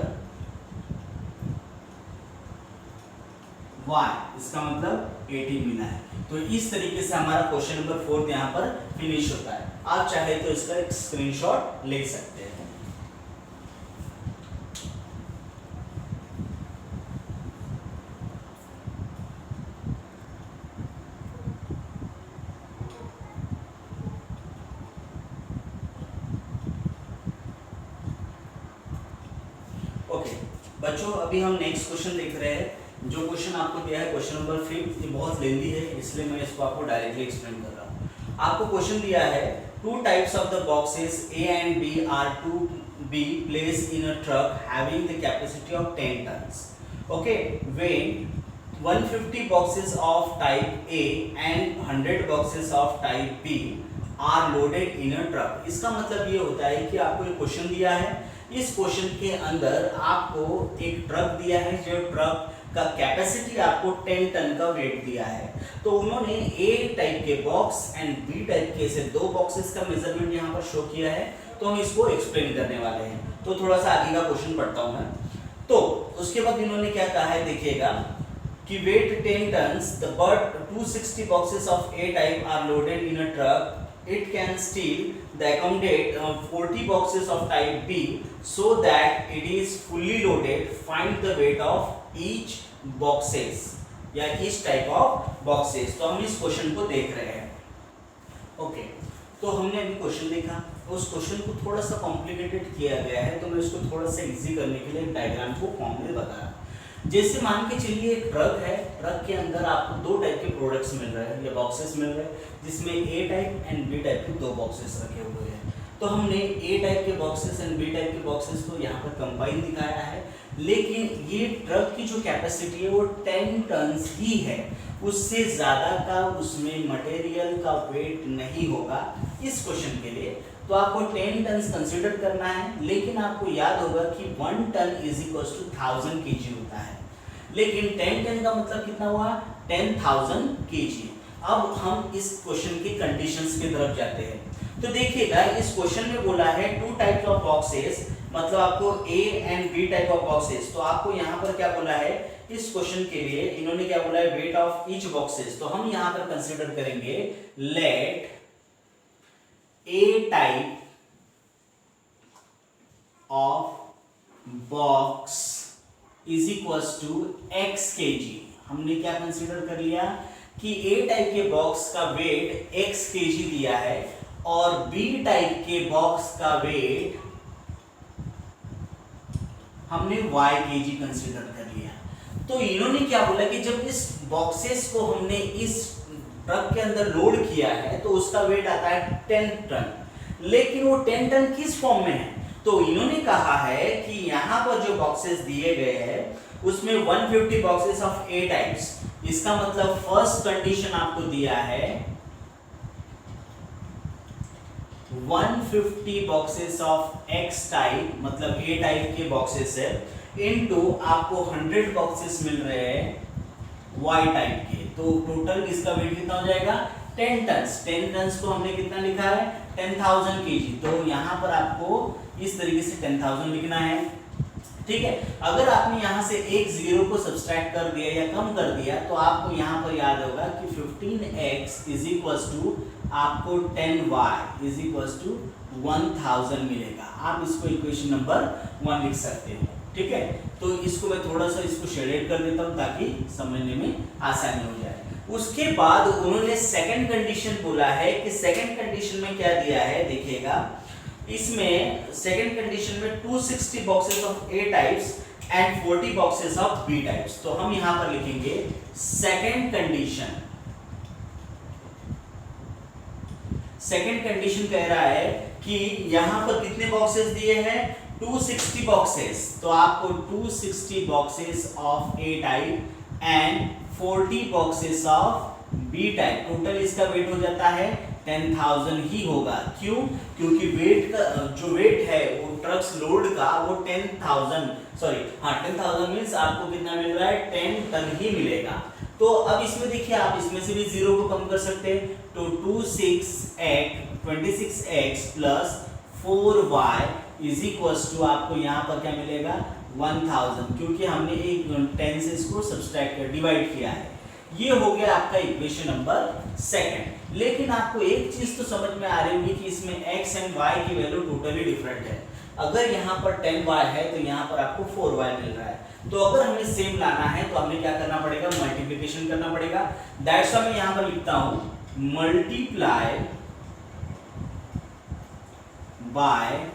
y इसका मतलब 18 मिला है। तो इस तरीके से हमारा क्वेश्चन नंबर 4 यहाँ पर फिनिश होता है। आप चाहे तो इसका एक स्क्रीनशॉट ले सकते हैं। बच्चों, अभी हम नेक्स्ट क्वेश्चन देख रहे हैं। जो क्वेश्चन आपको दिया है क्वेश्चन नंबर 5, ये बहुत लेंथी है इसलिए मैं इसको आपको डायरेक्टली एक्सप्लेन कर रहा हूँ। आपको क्वेश्चन दिया है, two types of the boxes A and B are to be placed in a truck having the capacity of 10 tons. Okay, when 150 boxes of type A and 100 boxes of type B are loaded in a truck। इसका मतलब ये होता है कि आपको एक question दिया है, इस क्वेश्चन के अंदर आपको एक ट्रक दिया है, जो ट्रक का कैपेसिटी आपको 10 टन का वेट दिया है। तो उन्होंने A टाइप के बॉक्स एंड B टाइप के से 2 बॉक्सेस का मेजरमेंट यहाँ पर शो किया है, तो हम इसको एक्सप्लेन करने वाले हैं। तो थोड़ा सा आगे का क्वेश्चन पढ़ता हूँ मैं। तो उसके बाद इन्होंने क्या कहा है, देखिएगा कि weight 10 tons, but 260 boxes of A type are loaded in a truck. It can still accommodate 40 boxes of type B, so that it is fully loaded. Find the weight of each boxes या each type of boxes। तो हम इस question को देख रहे हैं। Okay, तो हमने अभी क्वेश्चन देखा, उस क्वेश्चन को थोड़ा सा कॉम्प्लिकेटेड किया गया है, तो मैं इसको थोड़ा सा इजी करने के लिए डायग्राम को फॉर्म में बताया। जैसे मान के चलिए एक ट्रक है, ट्रक के अंदर आपको 2 टाइप के प्रोडक्ट्स मिल रहे हैं या बॉक्सेस मिल रहे हैं, जिसमें A type and B type के 2 बॉक्सेस रखे हुए हैं। तो हमने A टाइप के बॉक्सेस एंड B टाइप के बॉक्सेस को यहाँ पर कंबाइन दिखाया है, लेकिन ये ट्रक की जो कैपेसिटी है वो 10 टन्स ही है, उससे ज़्यादा का उसमें मटेरियल का वेट नहीं होगा इस क्वेश्चन के लिए। तो आपको 10 टन्स कंसिडर करना है, लेकिन आपको याद होगा कि 1 ton is equal to 1000 kg होता है। लेकिन 10 का मतलब कितना हुआ 10,000 kg। अब हम इस क्वेश्चन की कंडीशंस की तरफ जाते हैं। तो देखिएगा इस क्वेश्चन में बोला है 2 टाइप्स ऑफ बॉक्सेस, मतलब आपको A and B type of boxes. तो आपको यहाँ पर क्या बोला है इस क्वेश्चन के लिए, इन्होंने क्या बोला है वेट ऑफ ईच बॉक्सेस। तो हम यहाँ पर कंसीडर करेंगे let A type of box is equals to x kg। हमने क्या कंसीडर कर लिया कि A टाइप के बॉक्स का वेट x kg दिया है और B टाइप के बॉक्स का वेट हमने y kg कंसीडर कर लिया। तो इन्होंने क्या बोला कि जब इस बॉक्सेस को हमने इस ट्रक के अंदर लोड किया है तो उसका वेट आता है 10 टन, लेकिन वो 10 टन किस फॉर्म में है। तो इन्होंने कहा है कि यहां पर जो बॉक्सेस दिए गए हैं उसमें 150 बॉक्सेस ऑफ A टाइप्स। इसका मतलब फर्स्ट कंडीशन आपको दिया है 150 बॉक्सेस ऑफ X टाइप, मतलब A टाइप के बॉक्सेस है, इनटू आपको 100 बॉक्सेस मिल रहे हैं Y टाइप के। तो टोटल इसका वेट कितना हो जाएगा 10 टन्स। 10 टन्स को हमने कितना लिखा है 10,000 kg। तो यहां पर आपको इस तरीके से 10,000 लिखना है, ठीक है। अगर आपने यहां से एक जीरो को सब्सट्रैक्ट कर दिया या कम कर दिया तो आपको यहां पर याद होगा कि 15x इज इक्वल्स टू आपको 10y इज इक्वल्स टू 1000 मिलेगा। आप इसको इक्वेशन नंबर 1 लिख सकते हो, ठीक है। तो इसको मैं थोड़ा सा इसको शेडेड कर देता हूं ताकि समझने में आसानी हो जाए। उसके बाद उन्होंने सेकंड कंडीशन बोला है कि सेकंड कंडीशन में क्या दिया है देखिएगा, इसमें सेकंड कंडीशन में 260 boxes of A types and 40 boxes of B types. तो हम यहां पर लिखेंगे सेकंड कंडीशन। सेकंड कंडीशन कह रहा है कि यहां पर कितने बॉक्सेस दिए हैं 260 बॉक्सेस। तो आपको 260 boxes of A type and 40 boxes of B type, total इसका वेट हो जाता है 10,000 ही होगा। क्यों? क्योंकि वेट का जो वेट है वो ट्रक्स लोड का वो 10,000 मींस आपको कितना मिल रहा है 10 टन ही मिलेगा। तो अब इसमें देखिए आप इसमें से भी जीरो को कम कर सकते हैं। तो 26x plus 4y is equals to आपको यहाँ पर क्या मिलेगा 1000, क्योंकि हमने एक 10 से इसको सब्सट्रैक्ट कर डिवाइड किया है। ये हो गया आपका इक्वेशन नंबर सेकंड। लेकिन आपको एक चीज तो समझ में आ रही होगी कि इसमें x एंड y की वैल्यू टोटली डिफरेंट है। अगर यहाँ पर 10y है तो यहाँ पर आपको 4y मिल रहा है। तो अगर हमें सेम लाना है तो हमें क्या करना पड़ेगा मल्टीप्लिकेशन करना पड़ेगा। दैट्स व्हाई मैं यहाँ पर लिखता हूँ मल्टीप्लाई बाय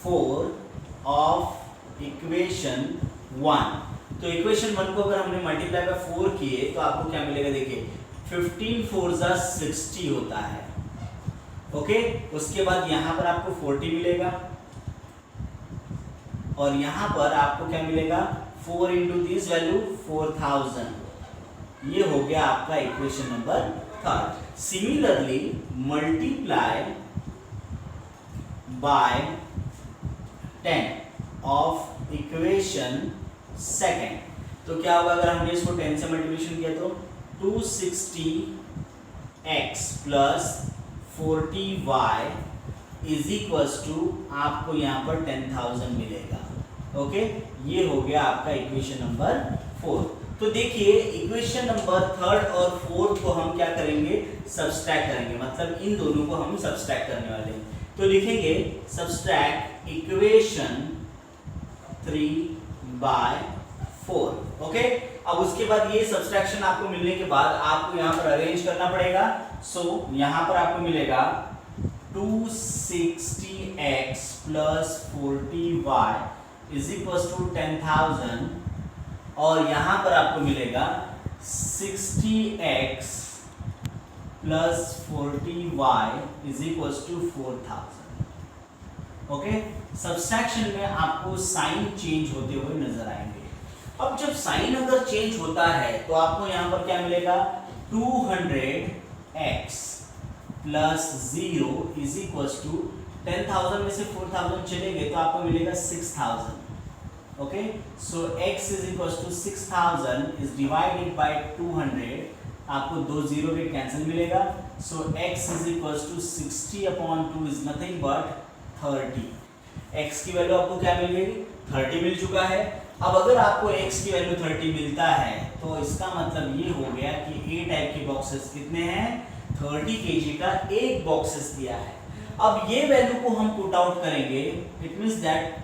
4 ऑफ इक्वेशन 1। तो इक्वेशन 1 को अगर हमने मल्टीप्लाई बाय 4 किए तो आपको क्या मिलेगा देखिए 15 4 60 होता है, ओके। उसके बाद यहां पर आपको 40 मिलेगा और यहां पर आपको क्या मिलेगा 4 इंटू दिस वैल्यू 4000। ये हो गया आपका equation number 3। Similarly multiply by 10 of equation second. तो क्या होगा अगर हमने इसको 10 से मल्टीप्लिकेशन किया तो 260x plus 40y is equals to आपको यहाँ पर 10,000 मिलेगा, ओके। ये हो गया आपका इक्वेशन नंबर 4। तो देखिए इक्वेशन नंबर 3 और 4 को हम क्या करेंगे सब्सट्रैक्ट करेंगे, मतलब इन दोनों को हम सब्सट्रैक्ट करने वाले हैं। तो लिखेंगे सब्सट्रैक्ट इक्वेशन 3 बाय 4, ओके। अब उसके बाद ये सब्सट्रैक्शन आपको मिलने के बाद आपको यहाँ पर अरेंज करना पड़ेगा। सो यहाँ पर आपको मिलेगा 260x plus 40y is equals to 10,000 और यहाँ पर आपको मिलेगा 60x plus 40y is equals to 4000, okay. Subtraction में आपको साइन चेंज होते हुए नजर आएंगे। अब जब साइन अगर चेंज होता है तो आपको यहां पर क्या मिलेगा 200x plus 0 is equals to 10,000 में से 4000 चलेंगे तो आपको मिलेगा 6000, okay, so x is equal to 6000 is divided by 200, आपको दो जीरो के कैंसिल मिलेगा, so x is equal to 60/2 is nothing but 30। x की वैल्यू आपको क्या मिल गई, 30 मिल चुका है। अब अगर आपको x की वैल्यू 30 मिलता है तो इसका मतलब ये हो गया कि A टाइप के बॉक्सेस कितने हैं, 30 kg का एक बॉक्सेस दिया है। अब ये वैल्यू को हम पुट आउट करेंगे, it means that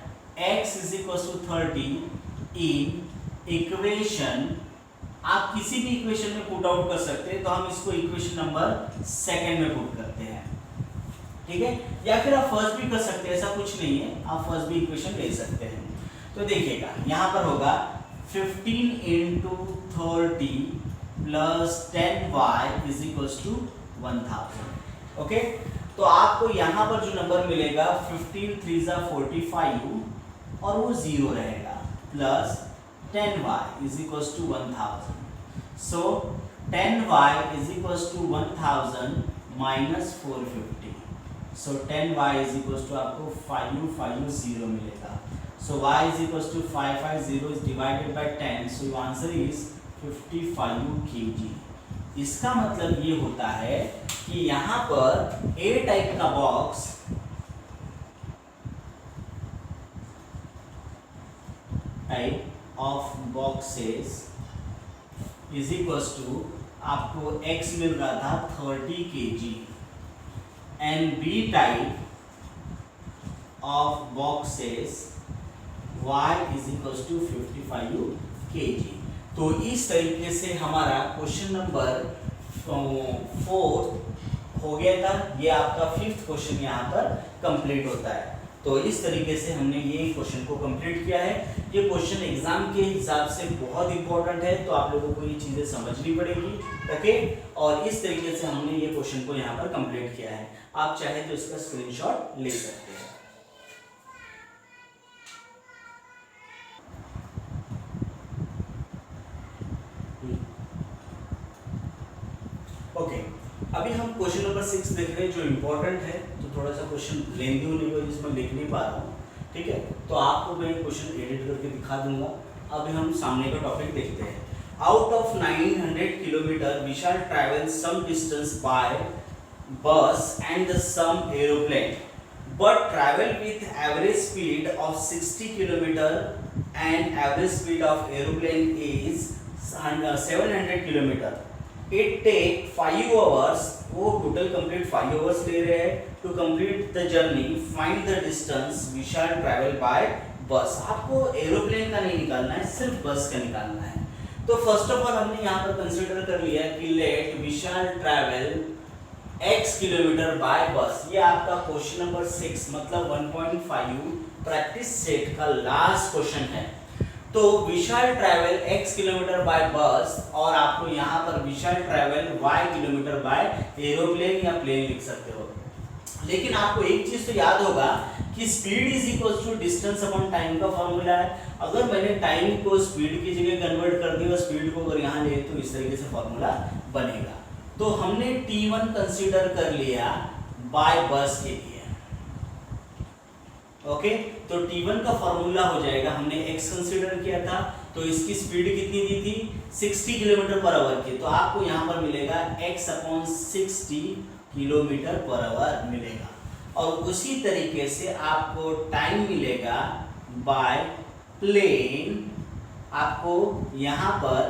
x is equal to 30 in equation, आप किसी भी इक्वेशन में पुट आउट कर सकते हैं, तो हम इसको इक्वेशन नंबर सेकंड में पुट करते हैं, ठीक है, या फिर आप फर्स्ट भी कर सकते हैं, ऐसा कुछ नहीं है, आप फर्स्ट भी इक्वेशन ले सकते हैं। तो देखिएगा यहाँ पर होगा 15 into 30 plus 10y is equal to 1000। Okay, तो आपको यहाँ पर जो नंबर मिलेगा 15 3 45 और वो 0 रहेगा, plus 10y is equal to 1000। So 10y is equal to 1000 minus 450, so 10y is equal to आपको 550 मिलेगा। So y is equals to 550 is divided by 10, so your answer is 55 kg। इसका मतलब ये होता है कि यहाँ पर A टाइप का box type of boxes is equals to आपको x मिल रहा था 30 kg and B type of boxes y is equal to 55 kg। तो इस तरीके से हमारा क्वेश्चन नंबर 4 हो गया था, ये आपका 5th क्वेश्चन यहाँ पर कंप्लीट होता है। तो इस तरीके से हमने ये क्वेश्चन को कंप्लीट किया है। ये क्वेश्चन एग्जाम के हिसाब से बहुत इंपॉर्टेंट है, तो आप लोगों को ये चीज़ें समझनी पड़ेगी। ओके, और इस तरीके से हमने ये क्वेश्चन को यहाँ पर कंप्लीट किया है। आप चाहे तो इसका स्क्रीनशॉट ले सकते हैं। ओके, अभी हम क्वेश्चन नंबर 6 देख रहे हैं जो इम्पोर्टेंट है, तो थोड़ा सा क्वेश्चन लेंदी होने की वजह से मैं लिख नहीं पा रहा हूँ, ठीक है, तो आपको मैं क्वेश्चन एडिट करके दिखा दूंगा। अभी हम सामने का टॉपिक देखते हैं। Out of 900 kilometre we shall travel some distance by bus and some aeroplane, but travel with average speed of 60 kilometer and average speed of aeroplane is 700 kilometer. It take 5 hours, वो total complete 5 hours ले रहे हैं to complete the journey. Find the distance we shall travel by bus. आपको aeroplane का नहीं निकालना है, सिर्फ बस का निकालना है। तो फर्स्ट ऑफ ऑल हमने यहाँ पर कंसिडर कर लिया कि let we shall travel x kilometre by bus. ये आपका क्वेश्चन नंबर 6 मतलब 1.5 प्रैक्टिस सेट का लास्ट क्वेश्चन है। तो we shall travel x kilometre by bus, और आपको यहाँ पर we shall travel y kilometre by aeroplane या प्लेन लिख सकते हो। लेकिन आपको एक चीज तो याद होगा कि speed is equal to distance upon time का फॉर्मूला है। अगर मैंने टाइम को स्पीड की जगह कन्वर्ट कर दिया, स्पीड को अगर यहाँ ले तो इस तरीके से फॉर्मूला बनेगा। तो हमने T1 कंसीडर कर लिया बाय बस के लिए। ओके, तो T1 का फॉर्मूला हो जाएगा, हमने x कंसीडर किया था, तो इसकी स्पीड कितनी दी थी 60 किलोमीटर पर आवर की, तो आपको यहाँ पर मिलेगा x upon 60 kilometre per hour मिलेगा। और उसी तरीके से आपको टाइम मिलेगा बाय प्लेन, आपको यहाँ पर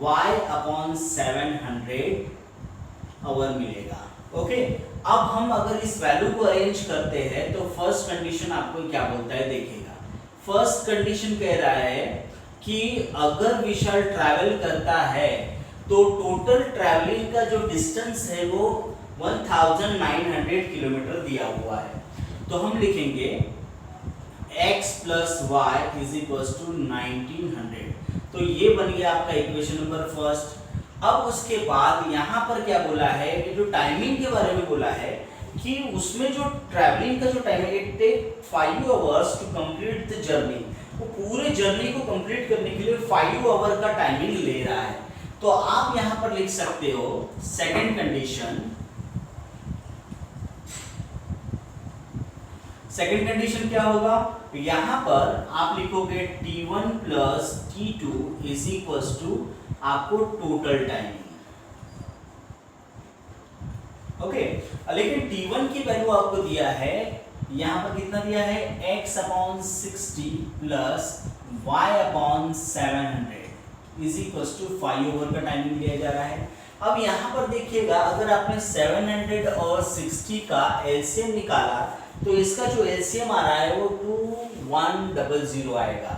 y अपॉन 700 आवर मिलेगा। ओके, अब हम अगर इस वैल्यू को अरेंज करते हैं तो फर्स्ट कंडीशन आपको क्या बोलता है देखिएगा। फर्स्ट कंडीशन कह रहा है कि अगर वी शैल ट्रैवल करता है तो टोटल ट्रैवलिंग का जो डिस्टेंस है वो 1900 किलोमीटर दिया हुआ है। तो हम लिखेंगे x plus y is equal to 1900। तो ये बन गया आपका इक्वेशन नंबर फर्स्ट। अब उसके बाद यहाँ पर क्या बोला है कि जो टाइमिंग के बारे में बोला है कि उसमें जो ट्रैवलिंग का जो टाइम है it take 5 hours to complete the journey. वो पूरे जर्नी को कंप्लीट करने के लिए 5 आवर का टाइमिंग ले रहा है। तो आप यहाँ पर लिख सकते हो सेकंड कंडीशन। सेकंड कंडीशन क्या होगा, यहां पर आप लिखोगे T1 plus T2 is equal to आपको टोटल टाइमिंग। ओके, लेकिन T1 की वैल्यू आपको दिया है, यहां पर कितना दिया है, x upon 60 plus y upon 700 is equal to 5 over का टाइमिंग दिया जा रहा है। अब यहां पर देखिएगा, अगर आपने 700 और 60 का एलसीएम निकाला तो इसका जो एलसीएम आ रहा है वो 2100 आएगा।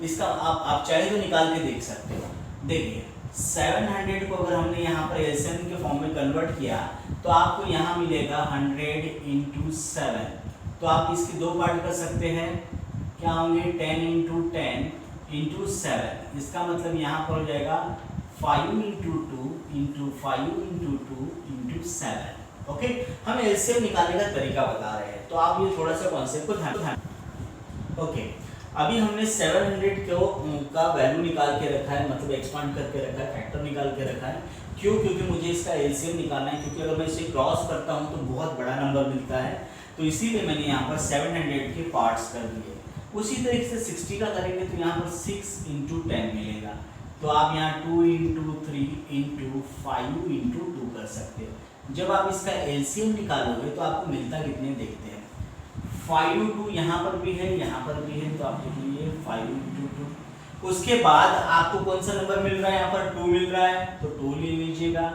इसका आप चाहे तो निकाल के देख सकते हो। देखिए 700 को अगर हमने यहाँ पर एलसीएम के फॉर्म में कन्वर्ट किया तो आपको यहाँ मिलेगा 100 इंटू 7। तो आप इसके दो पार्ट कर सकते हैं, क्या होंगे, 10 इंटू 10 इंटू 7। इसका मतलब यहाँ पर हो जाएगा 5 into 2 into 5 into 2 into 7। Okay, हम एलसीएम निकालने का तरीका बता रहे हैं, तो आप ये थोड़ा सा कॉन्सेप्ट को ध्यान। ओके, अभी हमने 700 का वैल्यू निकाल के रखा है, मतलब एक्सपांड करके रखा है, फैक्टर निकाल के रखा है। क्यों? क्योंकि मुझे इसका एलसीएम निकालना है, क्योंकि अगर मैं इसे क्रॉस करता हूं तो बहुत बड़ा नंबर मिलता है, तो इसीलिए मैंने यहाँ पर 700 के पार्ट्स कर दिए। उसी तरीके से 60 का करेंगे तो यहाँ पर 6 इंटू 10 मिलेगा, तो आप यहाँ 2 इंटू 3 इंटू 5 इंटू 2 कर सकते हो। जब आप इसका एलसीएम निकालोगे तो आपको मिलता कितने देखते हैं, 5 2 यहाँ पर भी है, यहाँ पर भी है, तो आप लिख लीजिए 5 इंटू 2। उसके बाद आपको कौन सा नंबर मिल रहा है, यहाँ पर 2 मिल रहा है, तो 2 ले लीजिएगा।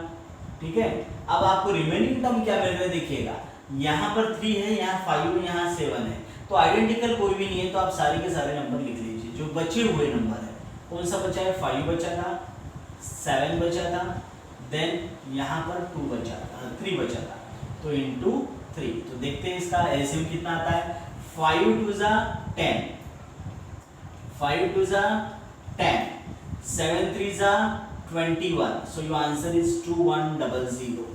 ठीक है, अब आपको रिमेनिंग टर्म क्या मिल रहा है, देखिएगा यहाँ पर 3 है, यहाँ 5 है, यहाँ 7 है, तो आइडेंटिकल कोई भी नहीं है, तो आप सारे के सारे नंबर लिख लीजिए। जो बचे हुए नंबर है, कौन सा बचा है, 5 बचा था, 7 बचा था, देन यहाँ पर 2 बचा था, 3 बचा था, तो इंटू 3। तो देखते हैं इसका एलसीएम कितना आता है, 5 2 10, 5 2 10, 7 3 21, सो योर आंसर इज 2100।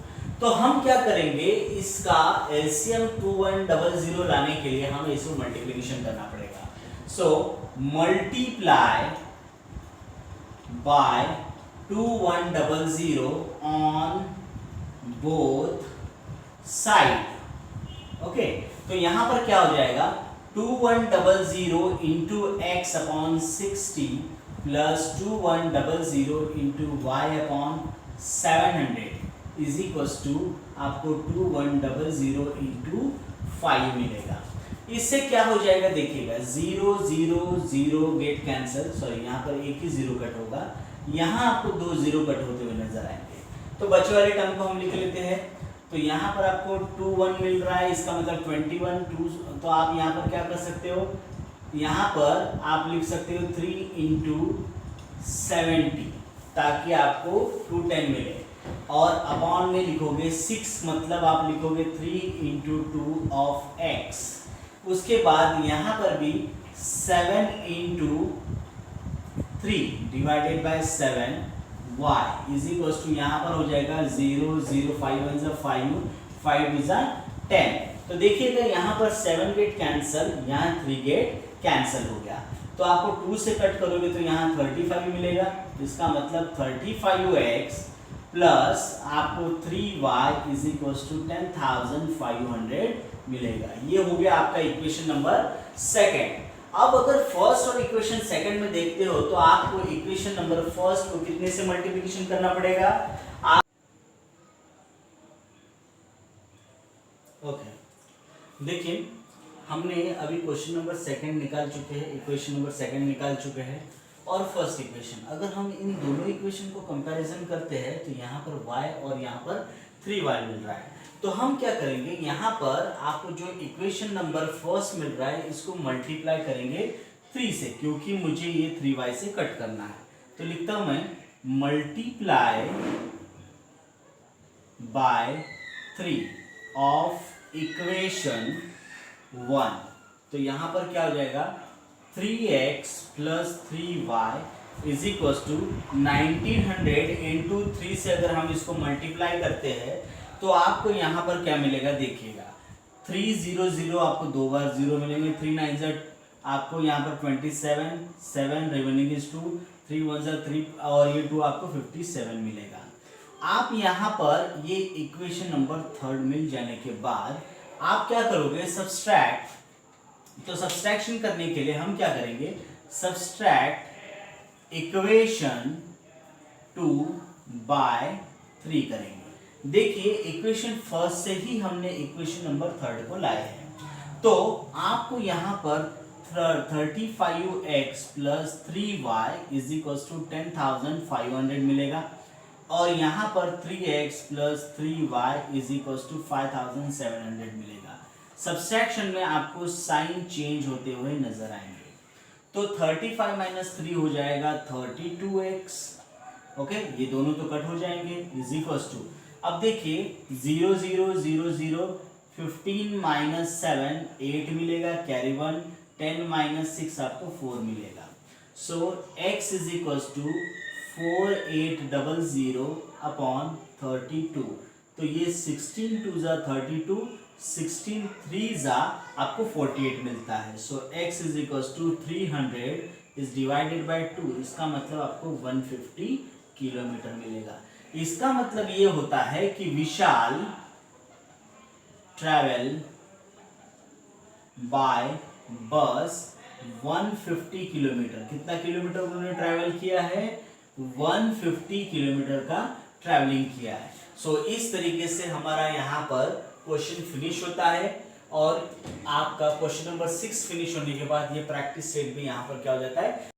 तो हम क्या करेंगे, इसका एलसीएम 2100 लाने के लिए हमें इसको मल्टीप्लिकेशन करना पड़ेगा। So multiply by 2100 on both side. Okay, तो यहां पर क्या हो जाएगा, 2100 into x upon 60 plus 2100 into y upon 700 is equal to आपको 2100 इंटू 5 मिलेगा। इससे क्या हो जाएगा, देखिएगा 0 0 0 गेट कैंसिल, सॉरी यहाँ पर एक ही 0 कट होगा, यहाँ आपको 2 0 कट होते हुए नजर आएंगे। तो बचे वाले टर्म को हम लिख लेते हैं। तो यहाँ पर आपको 2 1 मिल रहा है, इसका मतलब 21 2, तो आप यहाँ पर क्या कर सकते हो, यहाँ पर आप लिख सकते हो 3 इंटू 70, ताकि आपको 210 मिले, और अपॉन में लिखोगे 6, मतलब आप लिखोगे 3 इंटू 2 ऑफ एक्स। उसके बाद यहाँ पर भी 7 into 3 divided by 7 y is equal to यहाँ पर हो जाएगा 0 0 5 1 जा 5 5 2 जा 10। तो देखिएगा यहाँ पर 7 गेट कैंसिल, यहाँ 3 गेट कैंसिल हो गया, तो आपको 2 से कट करोगे तो यहाँ 35 मिलेगा। इसका मतलब 35x प्लस आपको 3y इज इक्वल टू 10,500 मिलेगा। ये हो गया आपका इक्वेशन नंबर सेकेंड। अब अगर फर्स्ट और इक्वेशन सेकंड में देखते हो तो आपको इक्वेशन नंबर फर्स्ट को कितने से मल्टीप्लिकेशन करना पड़ेगा, ओके। देखिए हमने अभी क्वेश्चन नंबर सेकंड निकाल चुके हैं, इक्वेशन नंबर सेकंड निकाल चुके हैं, और फर्स्ट इक्वेशन, अगर हम इन दोनों इक्वेशन को कंपैरिजन करते हैं तो यहाँ पर y और यहाँ पर 3y मिल रहा है। तो हम क्या करेंगे, यहाँ पर आपको जो इक्वेशन नंबर फर्स्ट मिल रहा है इसको मल्टीप्लाई करेंगे 3 से, क्योंकि मुझे ये 3y से कट करना है। तो लिखता हूं मैं मल्टीप्लाई बाय 3 ऑफ इक्वेशन 1। तो यहाँ पर क्या हो जाएगा, 3x plus 3y is equal to 1900 into 3 से अगर हम इसको मल्टीप्लाई करते हैं तो आपको यहाँ पर क्या मिलेगा, देखिएगा 300 आपको 2 बार 0 मिलेंगे, 3 9 आपको यहाँ पर 27 7 रिमेनिंग इज 2 3 1 3 और ये 2 आपको 57 मिलेगा। आप यहाँ पर ये इक्वेशन नंबर थर्ड मिल जाने के बाद आप क्या करोगे, सब्सट्रैक्ट तो सब्सट्रैक्शन करने के लिए हम क्या करेंगे, सब्सट्रैक्ट इक्वेशन 2 बाय 3 करेंगे। देखिए इक्वेशन फर्स्ट से ही हमने इक्वेशन नंबर थर्ड को लाए हैं, तो आपको यहाँ पर 35x plus 3y is equal to 10,500 मिलेगा, और यहाँ पर 3x plus 3y is equal to 5,700 मिलेगा। सब्सट्रैक्शन में आपको साइन चेंज होते हुए नजर आएंगे, तो 35 माइनस 3 हो जाएगा 32x, ओके, ये दोनों तो कट हो जाएंगे, इज इक्वल टू, अब देखिए 0 0 0 0, 15 माइनस 7 8 मिलेगा, कैरी 1, 10 माइनस 6 आपको 4 मिलेगा। So x is equal to 4800 upon 32, तो ये 16 2 जा 32, 16 3 जा आपको 48 मिलता है। So x is equal to 300 is divided by 2, इसका मतलब आपको 150 किलोमीटर मिलेगा। इसका मतलब ये होता है कि विशाल ट्रैवल बाय बस 150 किलोमीटर, कितना किलोमीटर उन्होंने ट्रैवल किया है, 150 किलोमीटर का ट्रैवलिंग किया है। सो इस तरीके से हमारा यहाँ पर क्वेश्चन फिनिश होता है, और आपका क्वेश्चन नंबर 6 फिनिश होने के बाद ये प्रैक्टिस सेट भी यहाँ पर क्या हो जाता है,